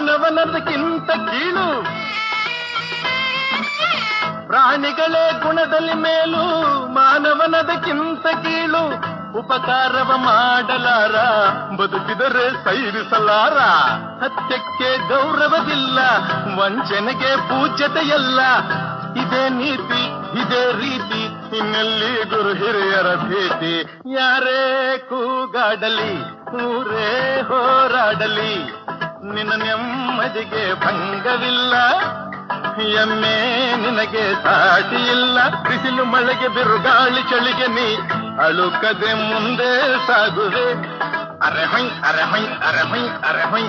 ಮಾನವನದಕ್ಕಿಂತ ಕೀಳು, ಪ್ರಾಣಿಗಳೇ ಗುಣದಲ್ಲಿ ಮೇಲು, ಮಾನವನದಕ್ಕಿಂತ ಕೀಳು. ಉಪಕಾರವ ಮಾಡಲಾರ, ಬದುಕಿದರೆ ಸೈರಿಸಲಾರ. ಸತ್ಯಕ್ಕೆ ಗೌರವವಿಲ್ಲ, ವಂಚನೆಗೆ ಪೂಜ್ಯತೆಯಲ್ಲ. ಇದೇ ನೀತಿ, ಇದೇ ರೀತಿ, ಇನ್ನೆಲ್ಲಿ ಗುರು ಹಿರಿಯರ ಭೇಟಿ. ಯಾರೇ ಕೂಗಾಡಲಿ, ಊರೇ ಹೋರಾಡಲಿ, ನಿನ್ನ ನೆಮ್ಮದಿಗೆ ಭಂಗವಿಲ್ಲ. ಎಮ್ಮೆ ನಿನಗೆ ಸಾಟಿ ಇಲ್ಲ. ಬಿಸಿಲು ಮಳೆಗೆ ಬಿರುಗಾಳಿ ಚಳಿಗೆ ನೀ ಅಳುಕದೆ ಮುಂದೆ ಸಾಗುವೆ. ಅರೆ ಹೊಯ್ ಅರೆ ಹೊಯ್ ಅರೆ ಹೊಯ್ ಅರೆ ಹೊಯ್.